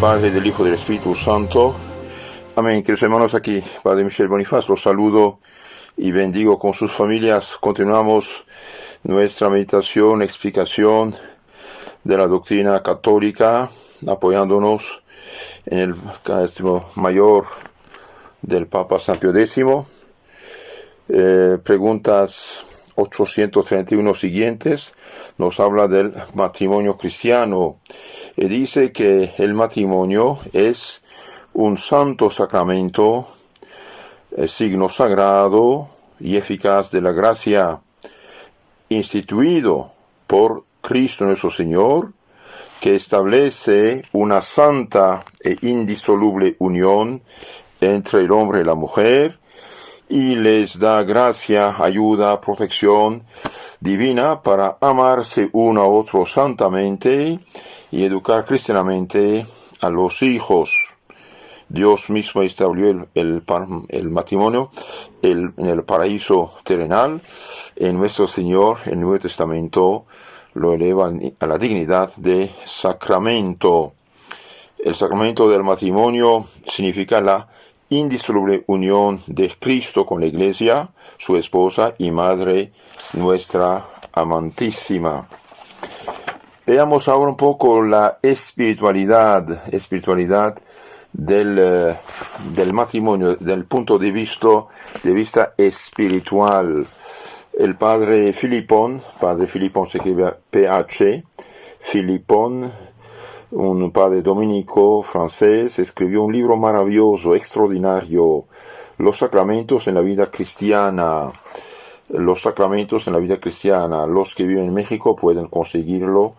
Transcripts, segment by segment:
Padre, del Hijo y del Espíritu Santo. Amén. Queridos hermanos, aquí Padre Michel Bonifaz, los saludo y bendigo con sus familias. Continuamos nuestra meditación, explicación de la doctrina católica, apoyándonos en el Catecismo Mayor del Papa San Pío X. Preguntas 831 siguientes nos habla del matrimonio cristiano. Dice que el matrimonio es un santo sacramento, signo sagrado y eficaz de la gracia, instituido por Cristo nuestro Señor, que establece una santa e indisoluble unión entre el hombre y la mujer, y les da gracia, ayuda, protección divina para amarse uno a otro santamente y educar cristianamente a los hijos. Dios mismo estableció el matrimonio en el paraíso terrenal. En nuestro Señor, en el Nuevo Testamento, lo eleva a la dignidad de sacramento. El sacramento del matrimonio significa la indisoluble unión de Cristo con la Iglesia, su esposa y madre, nuestra amantísima. Veamos ahora un poco la espiritualidad del matrimonio, del punto de vista espiritual. El padre Philippon se escribe PH, Philippon, un padre dominico francés, escribió un libro maravilloso, extraordinario, Los sacramentos en la vida cristiana. Los sacramentos en la vida cristiana. Los que viven en México pueden conseguirlo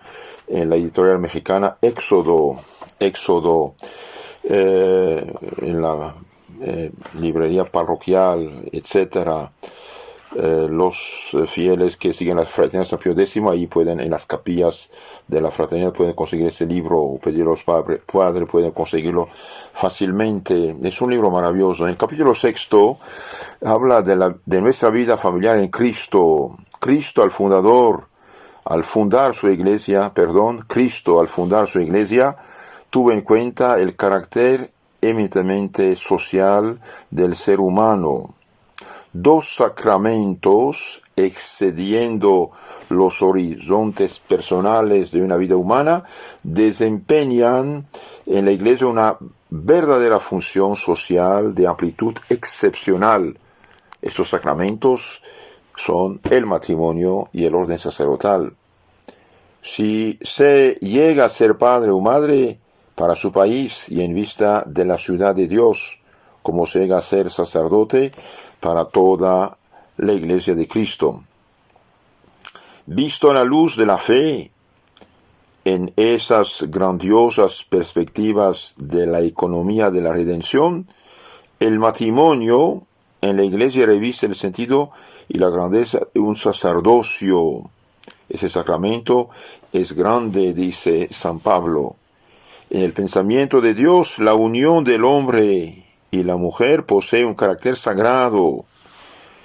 en la editorial mexicana Éxodo, en la librería parroquial, etcétera. Los fieles que siguen la fraternidad San Pío X, ahí pueden, en las capillas de la fraternidad, pueden conseguir ese libro, o pedir a los padres pueden conseguirlo fácilmente. Es un libro maravilloso. En el capítulo 6 habla de nuestra vida familiar en Cristo. Cristo al fundar su iglesia, tuvo en cuenta el carácter eminentemente social del ser humano. Dos sacramentos, excediendo los horizontes personales de una vida humana, desempeñan en la Iglesia una verdadera función social de amplitud excepcional. Estos sacramentos son el matrimonio y el orden sacerdotal. Si se llega a ser padre o madre para su país y en vista de la ciudad de Dios, como se llega a ser sacerdote para toda la Iglesia de Cristo. Visto a la luz de la fe, en esas grandiosas perspectivas de la economía de la redención, el matrimonio en la Iglesia reviste el sentido y la grandeza de un sacerdocio. Ese sacramento es grande, dice San Pablo. En el pensamiento de Dios, la unión del hombre y la mujer posee un carácter sagrado.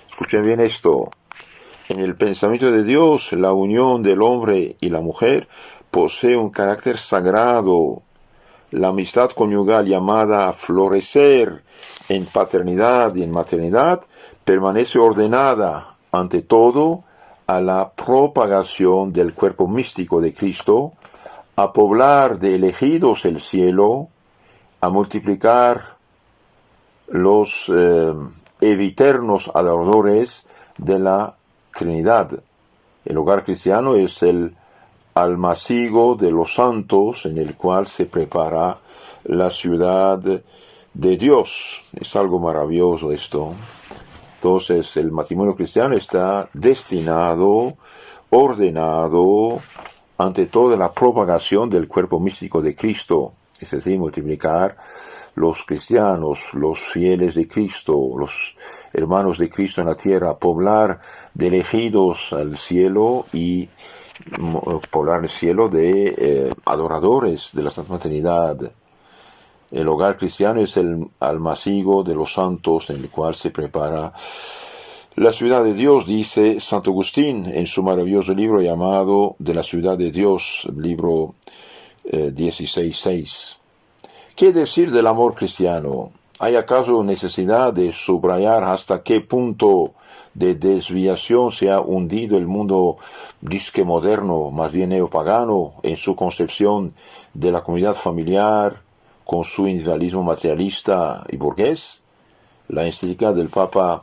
Escuchen bien esto. En el pensamiento de Dios, la unión del hombre y la mujer posee un carácter sagrado. La amistad conyugal, llamada a florecer en paternidad y en maternidad, permanece ordenada, ante todo, a la propagación del cuerpo místico de Cristo, a poblar de elegidos el cielo, a multiplicar los eviternos adoradores de la Trinidad. El hogar cristiano es el almacigo de los santos en el cual se prepara la ciudad de Dios. Es algo maravilloso esto. Entonces el matrimonio cristiano está destinado, ordenado, ante toda la propagación del cuerpo místico de Cristo, es decir, multiplicar los cristianos, los fieles de Cristo, los hermanos de Cristo en la tierra, poblar de elegidos al cielo y poblar el cielo de adoradores de la Santa Trinidad. El hogar cristiano es el almacigo de los santos en el cual se prepara la ciudad de Dios, dice Santo Agustín en su maravilloso libro llamado De la ciudad de Dios, libro 16:6. ¿Qué decir del amor cristiano? ¿Hay acaso necesidad de subrayar hasta qué punto de desviación se ha hundido el mundo disque moderno, más bien neopagano, en su concepción de la comunidad familiar, con su individualismo materialista y burgués? La encíclica del Papa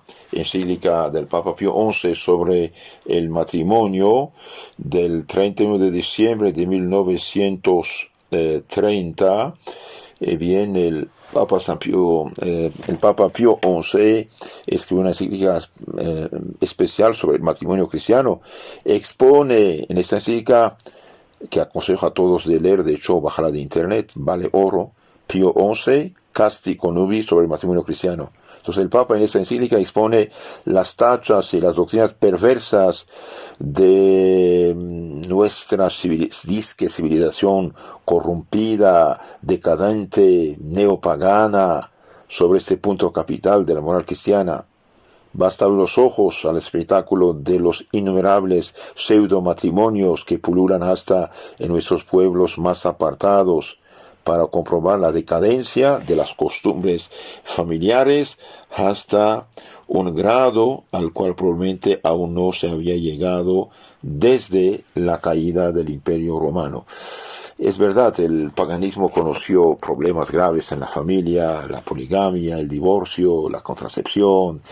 Pío XI sobre el matrimonio del 31 de diciembre de 1930, bien, el Papa Pío XI escribió una encíclica especial sobre el matrimonio cristiano. Expone en esta encíclica, que aconsejo a todos de leer, de hecho, bajarla de internet, vale oro, Pío XI, Casti Connubii, sobre el matrimonio cristiano. Entonces el Papa en esta encíclica expone las tachas y las doctrinas perversas de nuestra disque civilización corrompida, decadente, neopagana, sobre este punto capital de la moral cristiana. Basta abrir los ojos al espectáculo de los innumerables pseudomatrimonios que pululan hasta en nuestros pueblos más apartados, para comprobar la decadencia de las costumbres familiares hasta un grado al cual probablemente aún no se había llegado desde la caída del Imperio Romano. Es verdad, el paganismo conoció problemas graves en la familia, la poligamia, el divorcio, la contracepción,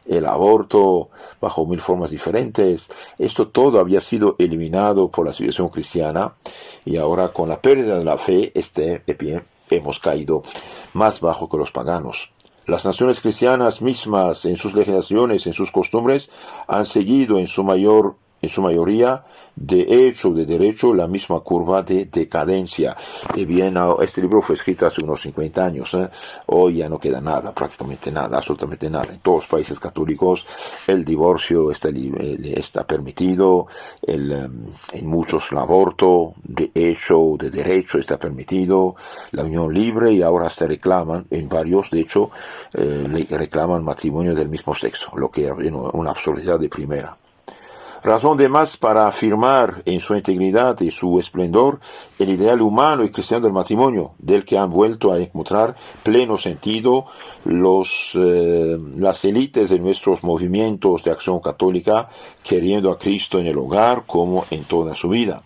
el aborto, bajo mil formas diferentes. Esto todo había sido eliminado por la civilización cristiana, y ahora con la pérdida de la fe, hemos caído más bajo que los paganos. Las naciones cristianas mismas, en sus legislaciones, en sus costumbres, han seguido en su mayoría, de hecho, de derecho, la misma curva de decadencia. Y bien, este libro fue escrito hace unos 50 años. Hoy ya no queda nada, prácticamente nada, absolutamente nada. En todos los países católicos el divorcio está permitido, en muchos el aborto, de hecho, de derecho, está permitido, la unión libre, y ahora hasta reclaman, en varios, de hecho, reclaman matrimonio del mismo sexo, lo que era una absurdidad de primera. Razón de más para afirmar en su integridad y su esplendor el ideal humano y cristiano del matrimonio, del que han vuelto a encontrar pleno sentido las élites de nuestros movimientos de acción católica, queriendo a Cristo en el hogar como en toda su vida.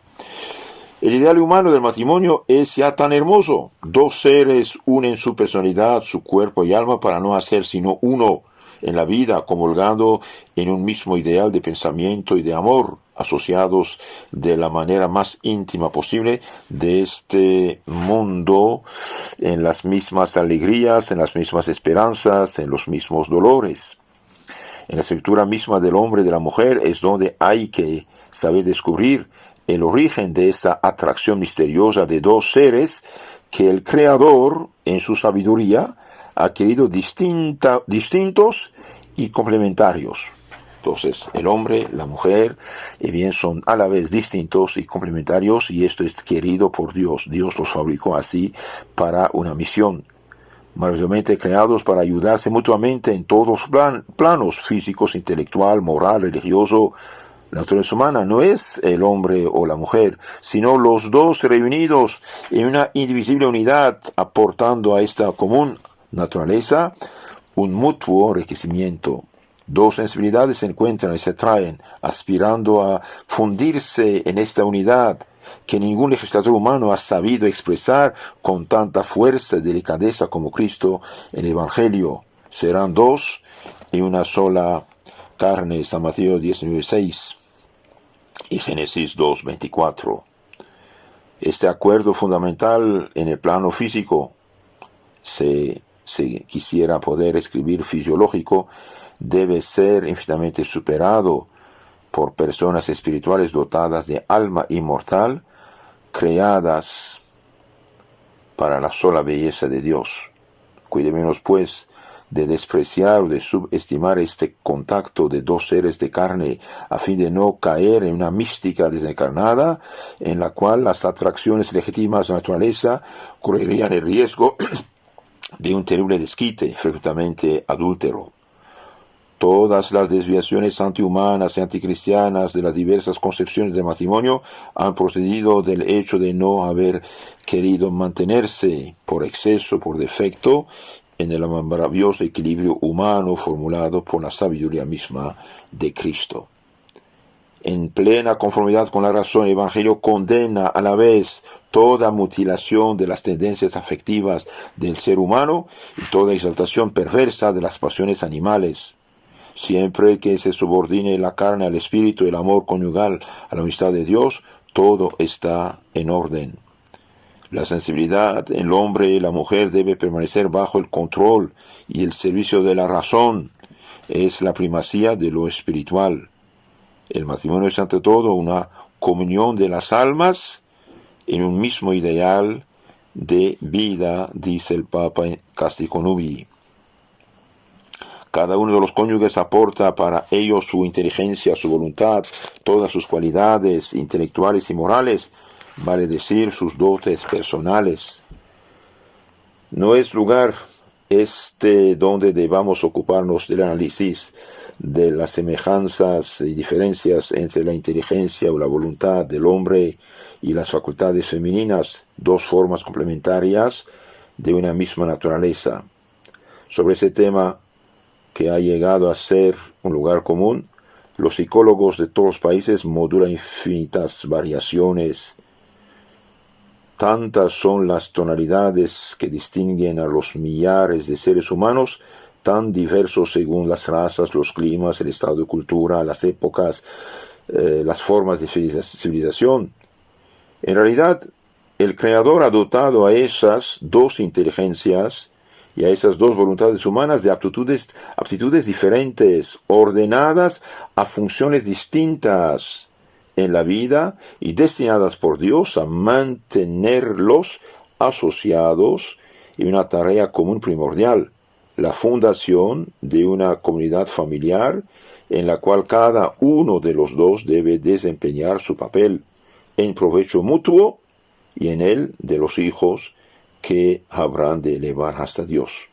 El ideal humano del matrimonio es ya tan hermoso. Dos seres unen su personalidad, su cuerpo y alma para no hacer sino uno en la vida, comulgando en un mismo ideal de pensamiento y de amor, asociados de la manera más íntima posible de este mundo, en las mismas alegrías, en las mismas esperanzas, en los mismos dolores. En la estructura misma del hombre y de la mujer es donde hay que saber descubrir el origen de esta atracción misteriosa de dos seres que el Creador, en su sabiduría, ha querido distintos y complementarios. Entonces, el hombre, la mujer, bien, son a la vez distintos y complementarios, y esto es querido por Dios. Dios los fabricó así para una misión. Maravillosamente creados para ayudarse mutuamente en todos los planos, físicos, intelectual, moral, religioso. La naturaleza humana no es el hombre o la mujer, sino los dos reunidos en una indivisible unidad, aportando a esta común naturaleza un mutuo enriquecimiento. Dos sensibilidades se encuentran y se atraen, aspirando a fundirse en esta unidad que ningún legislador humano ha sabido expresar con tanta fuerza y delicadeza como Cristo en el Evangelio. Serán dos y una sola carne, San Mateo 19:6 y Génesis 2:24. Este acuerdo fundamental en el plano físico, se quisiera poder escribir fisiológico, debe ser infinitamente superado por personas espirituales dotadas de alma inmortal, creadas para la sola belleza de Dios. Cuidémonos, pues, de despreciar o de subestimar este contacto de dos seres de carne, a fin de no caer en una mística desencarnada, en la cual las atracciones legítimas de la naturaleza correrían el riesgo de un terrible desquite, frecuentemente adúltero. Todas las desviaciones antihumanas y anticristianas de las diversas concepciones del matrimonio han procedido del hecho de no haber querido mantenerse por exceso, por defecto, en el maravilloso equilibrio humano formulado por la sabiduría misma de Cristo. En plena conformidad con la razón, el Evangelio condena a la vez toda mutilación de las tendencias afectivas del ser humano y toda exaltación perversa de las pasiones animales. Siempre que se subordine la carne al espíritu, el amor conyugal a la amistad de Dios, todo está en orden. La sensibilidad en el hombre y la mujer debe permanecer bajo el control y el servicio de la razón. Es la primacía de lo espiritual. El matrimonio es ante todo una comunión de las almas en un mismo ideal de vida, dice el Papa en Castico Nubii. Cada uno de los cónyuges aporta para ello su inteligencia, su voluntad, todas sus cualidades intelectuales y morales, vale decir, sus dotes personales. No es lugar donde debamos ocuparnos del análisis de las semejanzas y diferencias entre la inteligencia o la voluntad del hombre y las facultades femeninas, dos formas complementarias de una misma naturaleza. Sobre ese tema, que ha llegado a ser un lugar común, los psicólogos de todos los países modulan infinitas variaciones. Tantas son las tonalidades que distinguen a los millares de seres humanos, tan diversos según las razas, los climas, el estado de cultura, las épocas, las formas de civilización. En realidad, el Creador ha dotado a esas dos inteligencias y a esas dos voluntades humanas de aptitudes diferentes, ordenadas a funciones distintas en la vida y destinadas por Dios a mantenerlos asociados en una tarea común primordial, la fundación de una comunidad familiar en la cual cada uno de los dos debe desempeñar su papel en provecho mutuo y en el de los hijos que habrán de elevar hasta Dios.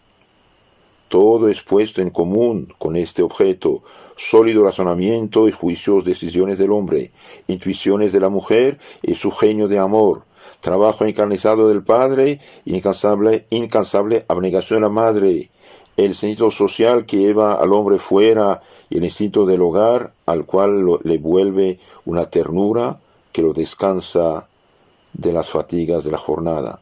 Todo es puesto en común con este objeto: sólido razonamiento y juicios, decisiones del hombre, intuiciones de la mujer y su genio de amor, trabajo encarnizado del padre y incansable abnegación de la madre, el sentido social que lleva al hombre fuera y el instinto del hogar al cual le vuelve una ternura que lo descansa de las fatigas de la jornada.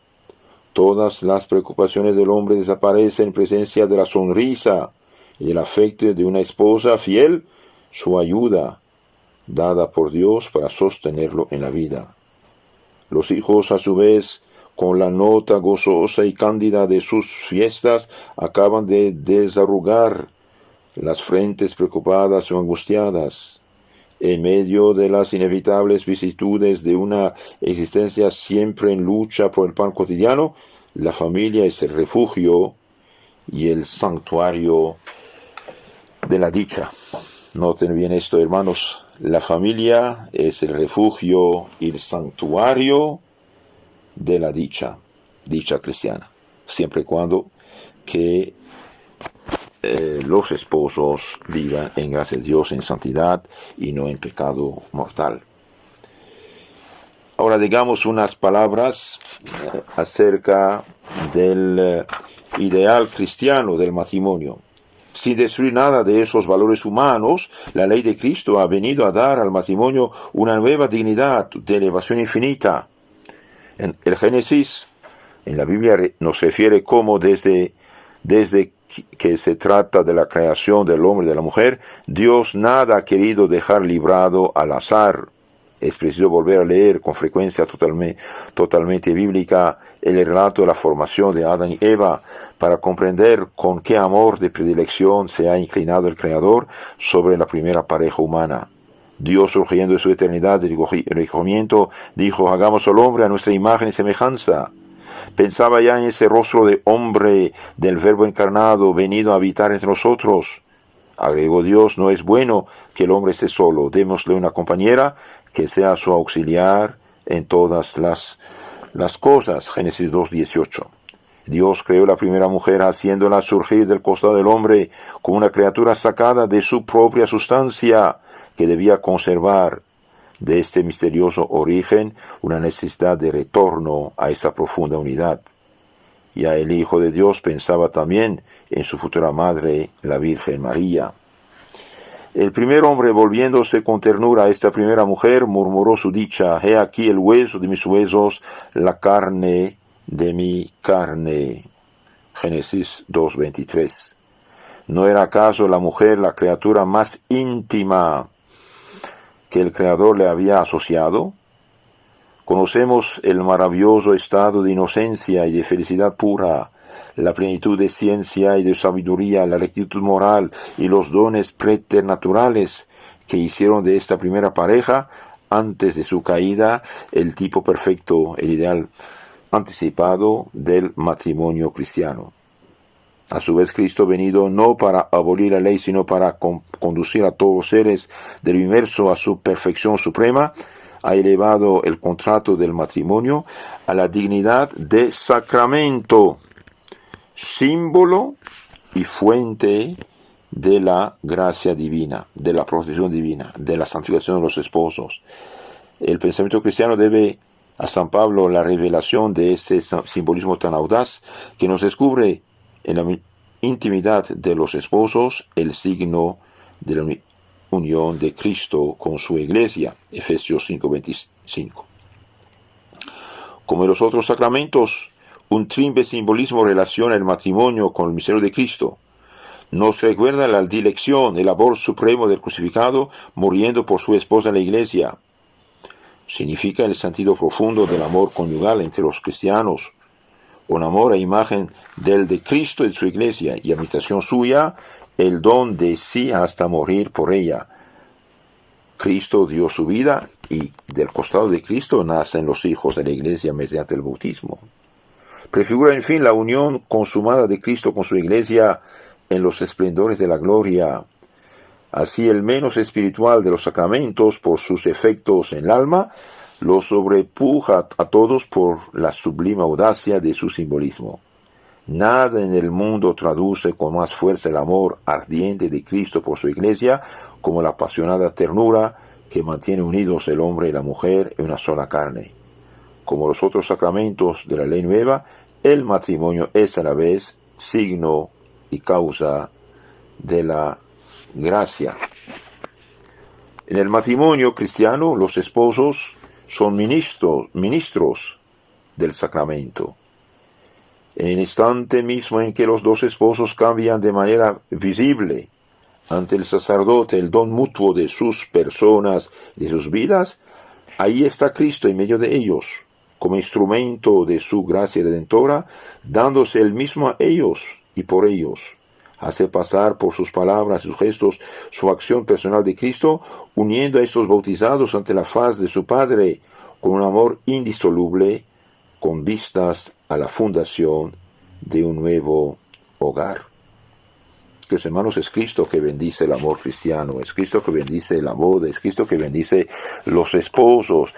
Todas las preocupaciones del hombre desaparecen en presencia de la sonrisa y el afecto de una esposa fiel, su ayuda, dada por Dios para sostenerlo en la vida. Los hijos, a su vez, con la nota gozosa y cándida de sus fiestas, acaban de desarrugar las frentes preocupadas o angustiadas. En medio de las inevitables vicisitudes de una existencia siempre en lucha por el pan cotidiano, la familia es el refugio y el santuario de la dicha. Noten bien esto, hermanos. La familia es el refugio y el santuario de la dicha cristiana, siempre y cuando que los esposos vivan en gracia de Dios, en santidad y no en pecado mortal. Ahora digamos unas palabras acerca del ideal cristiano del matrimonio. Sin destruir nada de esos valores humanos, la ley de Cristo ha venido a dar al matrimonio una nueva dignidad de elevación infinita. En el Génesis, en la Biblia, nos refiere cómo desde que se trata de la creación del hombre y de la mujer, Dios nada ha querido dejar librado al azar. Es preciso volver a leer con frecuencia totalmente bíblica el relato de la formación de Adán y Eva para comprender con qué amor de predilección se ha inclinado el Creador sobre la primera pareja humana. Dios, surgiendo de su eternidad de recogimiento, dijo: hagamos al hombre a nuestra imagen y semejanza. Pensaba ya en ese rostro de hombre del Verbo encarnado, venido a habitar entre nosotros. Agregó Dios: no es bueno que el hombre esté solo, démosle una compañera que sea su auxiliar en todas las cosas. Génesis 2:18. Dios creó la primera mujer haciéndola surgir del costado del hombre como una criatura sacada de su propia sustancia que debía conservar de este misterioso origen una necesidad de retorno a esta profunda unidad. Ya el Hijo de Dios pensaba también en su futura madre, la Virgen María. El primer hombre, volviéndose con ternura a esta primera mujer, murmuró su dicha: «He aquí el hueso de mis huesos, la carne de mi carne». Génesis 2:23. ¿No era acaso la mujer la criatura más íntima que el Creador le había asociado? Conocemos el maravilloso estado de inocencia y de felicidad pura, la plenitud de ciencia y de sabiduría, la rectitud moral y los dones preternaturales que hicieron de esta primera pareja, antes de su caída, el tipo perfecto, el ideal anticipado del matrimonio cristiano. A su vez, Cristo, venido no para abolir la ley, sino para conducir a todos los seres del universo a su perfección suprema, ha elevado el contrato del matrimonio a la dignidad de sacramento, símbolo y fuente de la gracia divina, de la protección divina, de la santificación de los esposos. El pensamiento cristiano debe a San Pablo la revelación de ese simbolismo tan audaz que nos descubre en la intimidad de los esposos el signo de la unión de Cristo con su iglesia. Efesios 5:25. Como en los otros sacramentos, un triple simbolismo relaciona el matrimonio con el misterio de Cristo. Nos recuerda la dilección, el amor supremo del crucificado muriendo por su esposa en la iglesia. Significa el sentido profundo del amor conyugal entre los cristianos, un amor a imagen del de Cristo y de su iglesia, y a imitación suya, el don de sí hasta morir por ella. Cristo dio su vida y del costado de Cristo nacen los hijos de la iglesia mediante el bautismo. Prefigura en fin la unión consumada de Cristo con su iglesia en los esplendores de la gloria. Así el menos espiritual de los sacramentos, por sus efectos en el alma, lo sobrepuja a todos por la sublime audacia de su simbolismo. Nada en el mundo traduce con más fuerza el amor ardiente de Cristo por su iglesia como la apasionada ternura que mantiene unidos el hombre y la mujer en una sola carne. Como los otros sacramentos de la ley nueva, el matrimonio es a la vez signo y causa de la gracia. En el matrimonio cristiano, los esposos son ministros del sacramento. En el instante mismo en que los dos esposos cambian de manera visible ante el sacerdote el don mutuo de sus personas y de sus vidas, ahí está Cristo en medio de ellos, como instrumento de su gracia redentora, dándose él mismo a ellos y por ellos. Hace pasar por sus palabras y sus gestos su acción personal de Cristo, uniendo a estos bautizados ante la faz de su Padre con un amor indisoluble, con vistas a la fundación de un nuevo hogar. Queridos hermanos, es Cristo que bendice el amor cristiano, es Cristo que bendice la boda, es Cristo que bendice los esposos.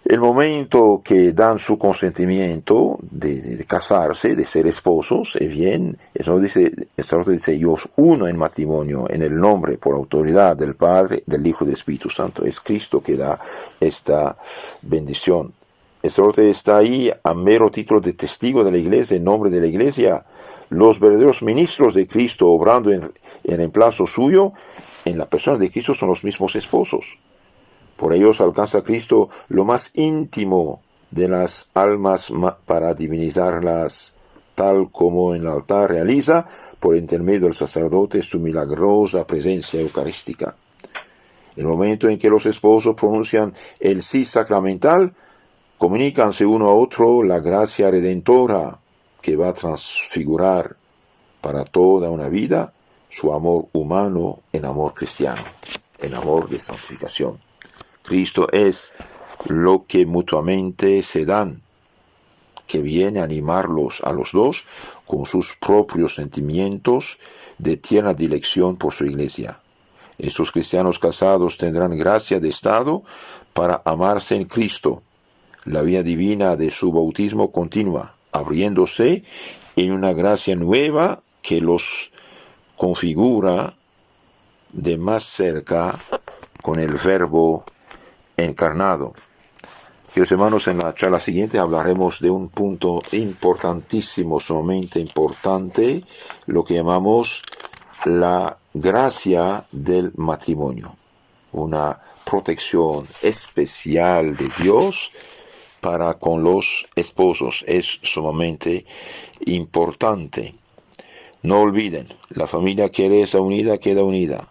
El momento que dan su consentimiento de casarse, de ser esposos, es bien, eso dice, yo os uno en matrimonio, en el nombre, por autoridad del Padre, del Hijo y del Espíritu Santo. Es Cristo que da esta bendición. El sacerdote está ahí a mero título de testigo de la iglesia, en nombre de la iglesia. Los verdaderos ministros de Cristo, obrando en reemplazo suyo, en la persona de Cristo son los mismos esposos. Por ellos alcanza Cristo lo más íntimo de las almas para divinizarlas, tal como en el altar realiza, por intermedio del sacerdote, su milagrosa presencia eucarística. El momento en que los esposos pronuncian el sí sacramental, comunícanse uno a otro la gracia redentora que va a transfigurar para toda una vida su amor humano en amor cristiano, en amor de santificación. Cristo es lo que mutuamente se dan, que viene a animarlos a los dos con sus propios sentimientos de tierna dilección por su iglesia. Estos cristianos casados tendrán gracia de estado para amarse en Cristo. La vía divina de su bautismo continua abriéndose en una gracia nueva que los configura de más cerca con el Verbo encarnado. Queridos hermanos, en la charla siguiente hablaremos de un punto importantísimo, sumamente importante, lo que llamamos la gracia del matrimonio, una protección especial de Dios para con los esposos. Es sumamente importante. No olviden, la familia que está unida, queda unida.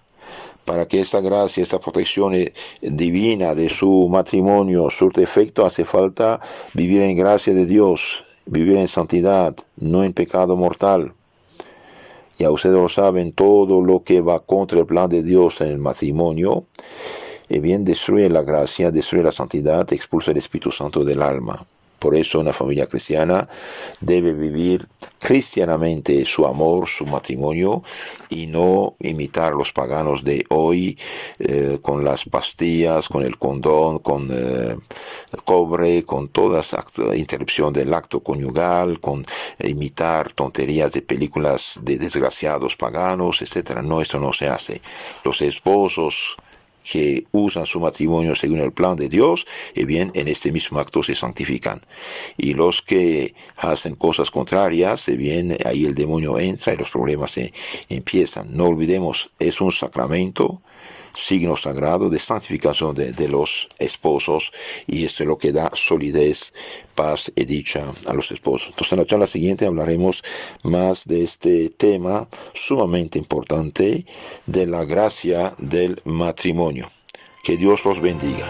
Para que esta gracia, esta protección divina de su matrimonio surte efecto, hace falta vivir en gracia de Dios, vivir en santidad, no en pecado mortal. Ya ustedes lo saben, todo lo que va contra el plan de Dios en el matrimonio, bien destruye la gracia, destruye la santidad, expulsa el Espíritu Santo del alma. Por eso una familia cristiana debe vivir cristianamente su amor, su matrimonio, y no imitar los paganos de hoy con las pastillas, con el condón, con cobre, con toda esa interrupción del acto conyugal, con imitar tonterías de películas de desgraciados paganos, etc. No, eso no se hace. Los esposos que usan su matrimonio según el plan de Dios, y bien, en este mismo acto se santifican. Y los que hacen cosas contrarias, y bien, ahí el demonio entra y los problemas empiezan. No olvidemos, es un sacramento, signo sagrado de santificación de los esposos, y esto es lo que da solidez, paz y dicha a los esposos. Entonces en la charla siguiente hablaremos más de este tema sumamente importante de la gracia del matrimonio. Que Dios los bendiga.